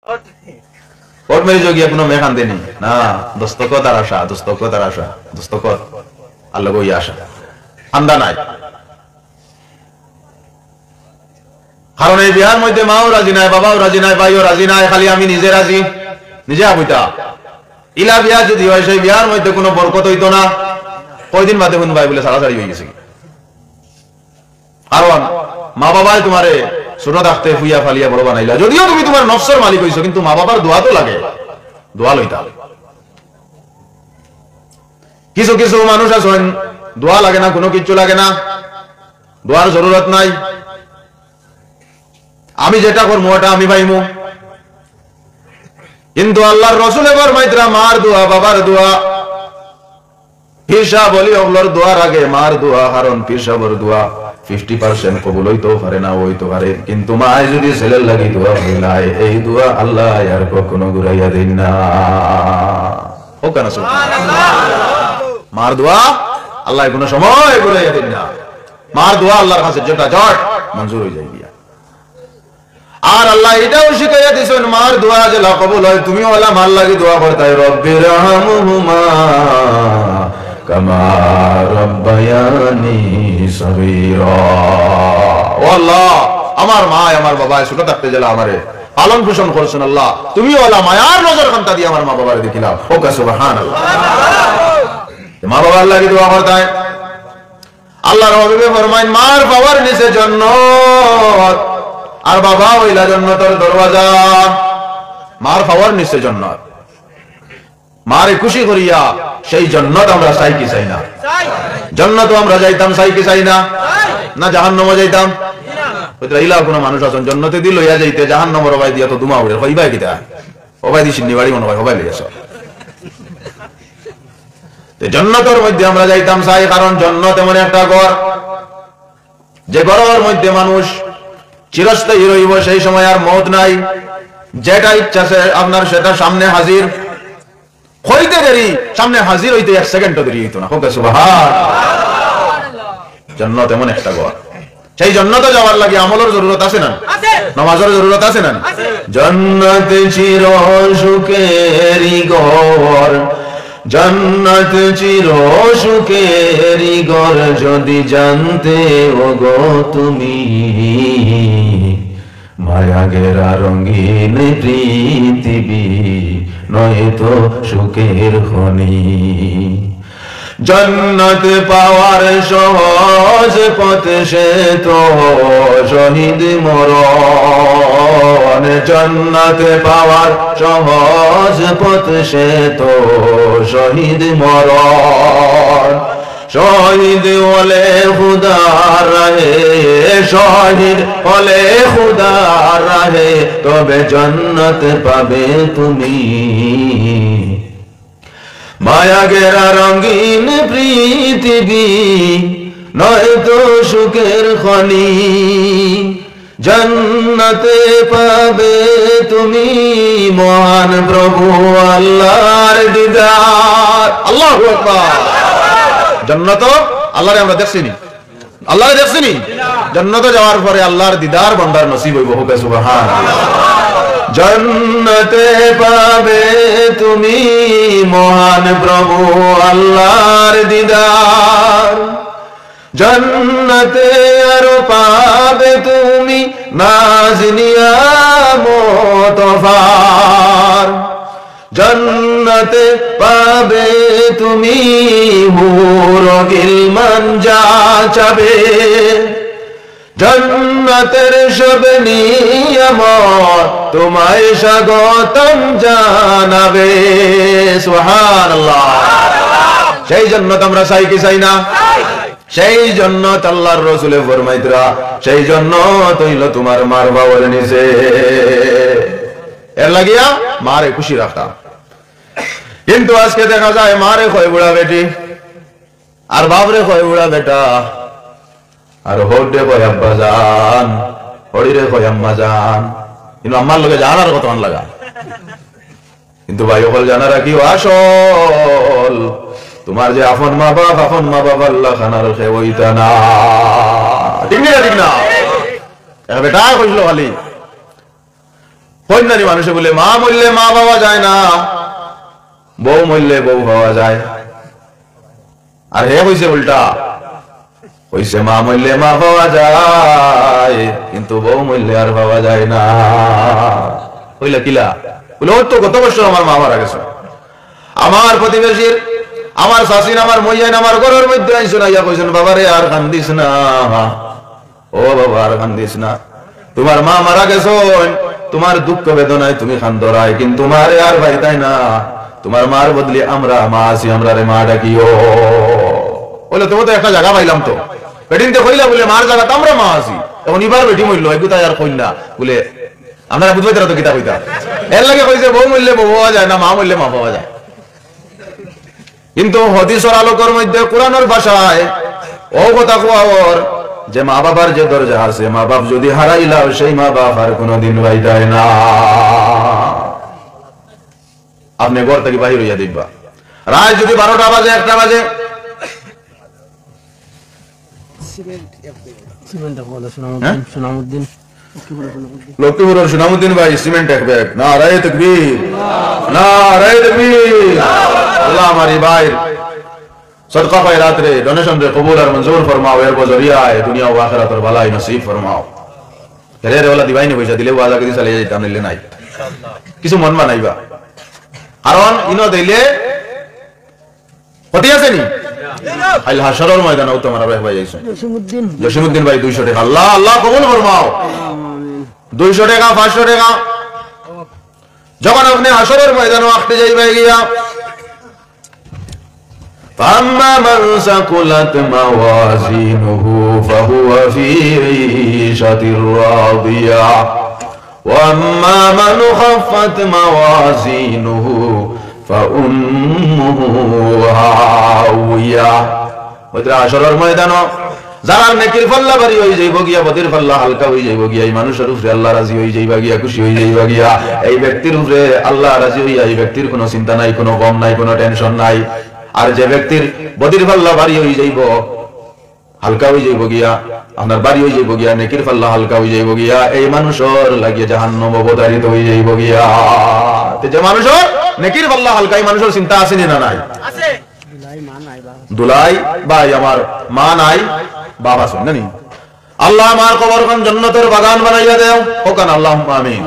Court ম্যারেজে গিয়ে কোনো মেয়ে কান্দেনি না, দস্তখত আর আশা, দস্তখত আর আশা, দস্তখত আল্লাহ গই আশা, কান্দা নাই। কারণ এই বিয়ার মধ্যে মাও রাজি নাই, বাবাও রাজি নাই, ভাইও রাজি নাই, খালি আমি নিজে রাজি, নিজে আবুইতা। ইলা বিয়া যদি হয় সেই বিয়ার মধ্যে কোনো বরকত হইতো না। কয়দিন বাদে শুন ভাই বলে সারাসারি হয়ে গেছে। কারণ মা বাবাই তোমারে ছোট থাকতে ফুইয়া ফালিয়া বড় বানাইলা, যদিও তুমি তোমার নফসের মালিক হইছো, কিন্তু মা বাবার দোয়া তো লাগে, দোয়া লইতা। কিছু কিছু মানুষ আছেন দোয়া লাগে না, কোনো কিছু লাগে না, দোয়ার জরুরত নাই, আমি যেটা করবো ওটা আমি পাইমু। কিন্তু আল্লাহর রাসূল এবার মাইত্রা মার দোয়া, বাবার দোয়া, হিসাব বলি ওগুলোর দোয়ার আগে মার দোয়া। কারণ পিসাবর দোয়া 50% কবুল হইতেও পারে না, হইতে পারে, কিন্তু মায় যদি ছেলের লাগি দোয়া হইলাই, এই দোয়া আল্লাহ আর কখনো ঘুরাইয়া দেন না। ও কেন মার দোয়া আল্লাহ কোনো সময় ঘুরাইয়া দেন না। মার দোয়া আল্লাহর কাছে যেটা জট মঞ্জুর হয়ে যায়। আর আল্লাহ এটাও শিখাইয়া দিয়েছেন মার দোয়া যে কবুল হয়, তুমি ওলা মার লাগি দোয়া করতাই, রব্বির রহমহুমা কামা রব্বায়ানি সগীরা। ও আল্লাহ, আমার মা আমার বাবা ছোট থাকতে গেলে আমারে পালন পোষণ করছেন, আল্লাহ তুমি ওলা মায়ার নজর খান্তা দিয়ে আমার মা বাবার দেখিলাম। ও কা সুবহানাল্লাহ। মা বাবার লাগি দোয়া করতাই। আল্লাহর হাবিব ফরমায়েন মার বাবার নিচে জান্নাত, আর বাবা হইলা জান্নাতের দরওয়াজা। মার খাওয়ার নিচে জান্নাত, মারে খুশি করিয়া সেই জান্নাত আমরা চাই কি চাই না? জান্নাত আমরা যাইতাম, চাই কি চাই না? না জাহান্নামে যাইতাম? ওইটা ইলা কোন মানুষ আছেন জান্নাতে দি লইয়া যাইতে, জাহান্নামের ওবাই দিয়া তো দুমা উড়ে কইবাই কিটা ওবাই দি সিন্নি বাড়ি মনে হয় ওবাই লইয়াছ। তো জান্নাতের মধ্যে আমরা যাইতাম চাই, কারণ জান্নাত এমন একটা ঘর যে ঘরের মধ্যে মানুষ চিরস্থায়ী রইব, সেই সময় আর মওত নাই, যেটা ইচ্ছা আপনার সেটা সামনে হাজির হইতে দেরি, সামনে হাজির হইতে 1 সেকেন্ডও দেরি হইতো না। সুবহানাল্লাহ। জান্নাত এমন একটা ঘর, সেই জান্নাতে যাওয়ার লাগি আমলের জরুরত আছে না? নামাজের জরুরত আছে না? জান্নাত চির সুখেরই ঘর, জান্নাত চির সুখেরই ঘর, যদি জানতে ওগো তুমি মায়া ঘেরা রঙিন পৃথিবী নয়তো সুখের খনি। জান্নাত পাওয়ার সহজ পথ সে তো শহীদ মরণ, জান্নাত পাওয়ার সহজ পথ সে তো শহীদ মরণ। শহীদ হলে খুদার রাহে, শহীদ হলে খুদার রাহে, তবে জান্নাত পাবে তুমি। মায়া ঘেরা রঙিন পৃথিবী নয়তো সুখের খনি, জান্নাতে পাবে তুমি মহান প্রভু আল্লাহর দিদার। আল্লাহু আকবার। জান্নাত আল্লাহরে আমরা দেখছিনি, আল্লাহরে দেখছিনি, জান্নাতে যাওয়ার পরে আল্লাহর দিদার বান্দার নসিব হইব। হোক সুবহানাল্লাহ। জান্নাতে পাবে তুমি মহান প্রভু আল্লাহর দিদার, জান্নাতে আরো পাবে তুমি নাজ নিয়ামত ফার, জান্নাতে পাবে তুমি হুর গিলমান যা চাবে, জান্নাতের সব নিয়ামত তোমায় স্বাগতম জানাবে। সুবহানাল্লাহ। সেই জান্নাত আমরা চাই কি চাই না? সেই জান্নাত আল্লাহর রাসূলে ফরমাইতরা, সেই জান্নাত হইল তোমার মার বাবার নিচে। এর লাগিয়া মারে খুশি রাখতাম। কিন্তু আজকে দেখা যায় মারে কয় বুড়া বেটি, আর বাবরে কয় বুড়া বেটা, আর হোডে কয় আব্বা জান, হরিরে কয় আম্মা জান। কিন্তু আম্মার লগে জানার কত মান লাগা। কিন্তু ভাই সকল জানা রাখি আসল তোমার যে আপন মা বাবা আল্লাহ খানার খেইতা না। ঠিক না? ঠিক না? বেটা কইল খালি কন্যানি মানুষে বলে মা মরলে মা পাওয়া যায় না, বউ মরলে বউ পাওয়া যায়। আর হে হইছে উল্টা, হইছে মা মরলে মা পাওয়া যায় কিন্তু বউ মরলে আর পাওয়া যায় না। হইলা কিলা বলে ওর তো গত বছর আমার মা মারা গেছে, আমার প্রতিবেশীর আমার শাসিন আমার মইয়ান আমার ঘরের মধ্যে আইসো না, ইয়া কইছেন বাবা রে আর কান্দিস না, ও বাবা আর কান্দিস না, তোমার মা মারা গেছে, তোমার দুঃখ বেদনায় তুমি খান্দরাই কিন্তু মারে আর ভাইতাই না, তোমার মার বদলে আমরা মা আছি, আমরা রে মা ডাকিও। বলে তুমি তো একটা জায়গা পাইলাম তো, বেটিনতে কইলা বলে মার জায়গা তো আমরা মা আছি, তখন এবার বেটি মরল এগুতাই আর কইলা বলে আপনারা বুঝবাই তারা তো কিতা কইতা, এর লাগে কইছে বউ মরলে বউ পাওয়া যায় না, মা মরলে মা পাওয়া যায়। কিন্তু হাদিসের আলোকের মধ্যে কোরআনের ভাষায় ও কথা কোয়ার যে মা বাবার যে দরজা আছে, মা বাপ যদি হারাইলাও সেই মা বাপ আর কোনদিন পাইতাই না। আপনি ঘর থেকে বাহির হইয়া দেখবা, রাত যদি 12টা বাজে 1টা বাজে লক্ষ্মীপুরের সুনামুদ্দিন ভাই সিমেন্ট এক ব্যাগ, নারায়ে তাকবীর নারায়ে তাকবীর। আল্লাহ আমারি ভাই সদকা খয়রাত রে ডোনেশন রে কবুল আর মঞ্জুর ফরমাও, এর বজরিয়ায় দুনিয়া ও আখিরাতের ভলাই নসিব ফরমাও। রে রে ওলা দিবাইনি পয়সা দিলে ওয়াজা করে চলে যাইতাম, নিলে নাই কিছু মন মানাইবা, কারণ ইনো দিলে ক্ষতি আছে নি। আল হাশরের ময়দানে তোমার ভাই যাইছো জসিমউদ্দিন ভাই 200 টাকা, আল্লাহ আল্লাহ কবুল ফরমাও। 200 টাকা 500 টাকা যখন আপনি হাশরের ময়দানে আখতে যাইবা গিয়া, فأما من ثقلت موازينه فهو في عيشة راضية وأما من خفت موازينه فأمه هاوية। ওইটা হাশরের ময়দান যারা নেকির পাল্লা ভারী হয়ে যাইব গিয়া, বদির পাল্লা হালকা হয়ে যাইব গিয়া, এই মানুষের উপরে আল্লাহ রাজি হয়ে যাইবা গিয়া, খুশি হয়ে যাইবা গিয়া। এই ব্যক্তির উপরে আল্লাহ রাজি হইয়া এই ব্যক্তির কোনো চিন্তা নাই, কোনো গম নাই, কোনো টেনশন নাই। আর যে ব্যক্তির বদির পাল্লা ভারী হয়ে যাইব, হালকা হয়ে যাইব গিয়া, আপনার বাড়ি হয়ে যাইব গিয়া, নেকির পাল্লা হালকা হয়ে যাইব গিয়া, এই মানুষের লাগিয়ে জাহান্নাম অবতারিত হয়ে যাইব গিয়া। যে মানুষের নেকির পাল্লা হালকা, এই মানুষের চিন্তা আছে না নাই? আছে। দুলাই ভাই আমার মা নাই বাবা শুন জানি, আল্লাহ আমার কবরখান জান্নাতের বাগান বানাইয়া দেও, ওখানে আল্লাহুম্মা আমিন।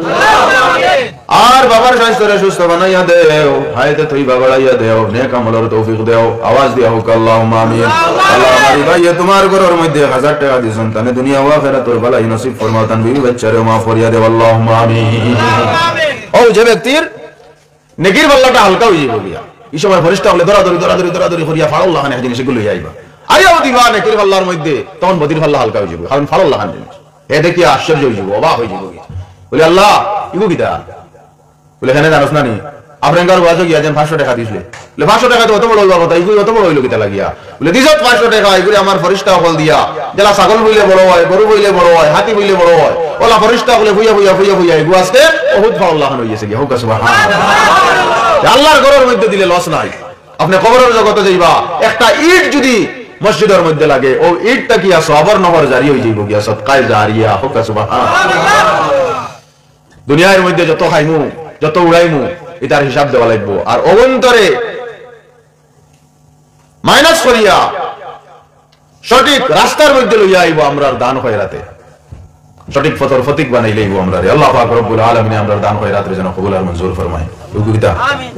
আর বাবার স্বাস্থ্যরে সুস্থ বানাইয়া দেও, হায়াতে তৈবা বাড়াইয়া দেও, নেক আমলের তৌফিক দেও, আওয়াজ দিয়া হোক আল্লাহুম্মা আমিন। আল্লাহ আমারি ভাই তোমার ঘরের মধ্যে 1000 টাকা দিয়েছেন, তানে দুনিয়া ও আখিরাতের ভালাই নসিব ফরমাও, তান বিবি বাচ্চারে মাফ করিয়া দেও, আল্লাহুম্মা আমিন। ও যে ব্যক্তির নেকির পাল্লাটা হালকা হয়ে যাবে গিয়া, এই সময় ফেরেশতা বলে দরাদরি করিয়া ফাড়াল্লাহ খান এক জিনিস এগুলো আইবা, আইয়াও দিবা নেকির পাল্লার মধ্যে, তখন বদির পাল্লা হালকা হয়ে যাবে, কারণ ফাড়াল্লাহ খান জিনিস এ দেখি আশ্চর্য হয়ে যাবে, অবাক হয়ে যাবে। বলে আল্লাহ ইগো কিতা, বলে এখানে জানোস না নি আপনার বাজো গিয়া যেন 500 টাকা দিছিলে, বলে 500 টাকা তো অত বড় হইবা কথা, ইগো অত বড় হইলো কিতা লাগিয়া, বলে দিছত 500 টাকা, এগুলি আমার ফেরেশতা বল দিয়া, যেলা ছাগল বইলে বড় হয়, গরু বইলে বড় হয়, হাতি বইলে বড় হয়, ওলা ফেরেশতা বলে ভুইয়া ইগো আজকে বহুত ফাড়াল্লাহ খান হইছে গিয়া, হোক সুবহানাল্লাহ। আল্লাহর ঘরের মধ্যে দিলে লস নাই। আপনি কবরের জগতে যাইবা, একটা ইট যদি মসজিদের মধ্যে লাগে, ও ইটটা কি সবর নহর জারি হয়ে যাইব গিয়া, সদকায়ে জারিয়া, হোক সুবহানাল্লাহ। দুনিয়ার মধ্যে যত খাইমু যত উড়াইমু এটার হিসাব দেওয়া লাগবো, আর অবন্তরে মাইনাস করিয়া সঠিক রাস্তার মধ্যে লইয়া আইব আমরা দান খয়রাতে, সঠিক পথের ফতিক বানাই লইব আমরা। আল্লাহ পাক রব্বুল আলামিন আমরা দান খয়রাতের জন্য কবুল আর মঞ্জুর ফরমায়। আমিন।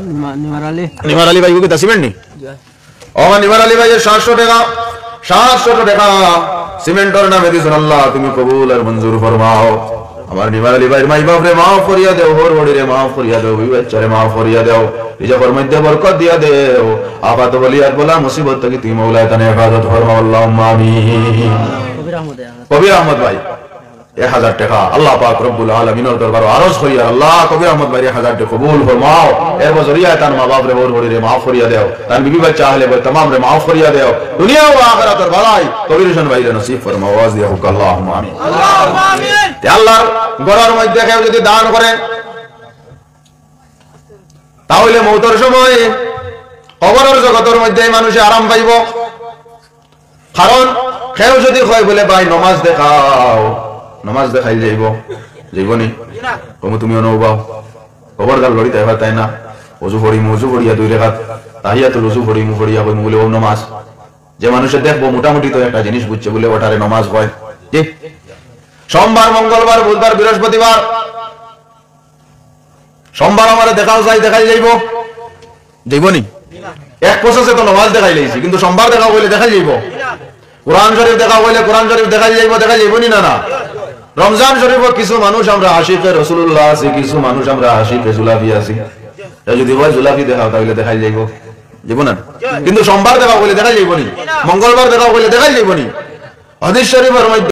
নিমার আলী ভাই গুকিতা সিমেন্ট নি, ও নিমার আলী ভাই 700 টাকা 700 টাকা সিমেন্টের নামে দিছেন, আল্লাহ তুমি কবুল আর মঞ্জুর ফরমাও। আমার নিমার আলী ভাই মাই বাপরে মাফ করিয়া দেও, হোর বড়িরে মাফ করিয়া দেও, বাচ্চারে মাফ করিয়া দেও, রিজকের মধ্যে বরকত দিয়া দেও, আপাত বলিয়াত বলা মুসিবত থেকে তুমি মওলায় তানে হেফাজত ফরমাও, আল্লাহুম্মা আমিন। কবির আহমদ ভাই 1000 টাকা, আল্লাহ পাক রব্বুল আলামিনের দরবারে আরজ করিয়া আল্লাহ কবির আহমদ ভাই 1000 টাকা কবুল ফরমাও, এর বজরিয়া তার মা বাপ রে হোর বড়িরে মাফ করিয়া দেও, তার বিবি বাচ্চা আহলে বয় तमाम রে মাফ করিয়া দেও, দুনিয়া ও আখিরাতের ভালাই কবির হোসেন ভাই রে নসিব ফরমাও, আওয়াজ দিয়া হোক আল্লাহুম্মা আমিন। আল্লাহুম্মা আমিন। তে আল্লাহর ঘরের মধ্যে কেউ যদি দান করে, তাহলে মওতের সময় কবরের জগতের মধ্যে মানুষে আরাম পাইব। কারণ কেউ যদি কয় বলে ভাই নামাজ দেখাও, নামাজ দেখাই যাইব, যাইবনি কমু তুমি অনুবাও খবরদার লড়িতে এবার তাই না অজু পড়িয়া 2 রাকাত তাহিয়াতুল ওযু পড়িয়া কইমু বলে ও নামাজ যে মানুষে দেখবো মোটামুটি তো একটা জিনিস বুঝছে বলে ওটারে নামাজ হয় ঠিক সোমবার মঙ্গলবার বুধবার বৃহস্পতিবার সোমবার আমারে দেখাও দেখাই যাইব যাইবনি এক প্রসেসে তো নামাজ দেখাই লাইছি কিন্তু সোমবার দেখাও বলে দেখাই যাইব কোরআন শরীফ দেখাও বলে কোরআন শরীফ দেখাই যাইবনি না না রমজান শরীফ কিছু মানুষ আমরা আশিকে রাসূলুল্লাহ আছি কিছু মানুষ আমরা আশিকে জুলাফি আছি যদি হয় জুলাফি দেখাও তাহলে দেখাই যাইব না কিন্তু সোমবার দেখাও বলে দেখাই যাইবনি মঙ্গলবার দেখাও বলে দেখাই যাইবনি হাদিস শরীফের মধ্যে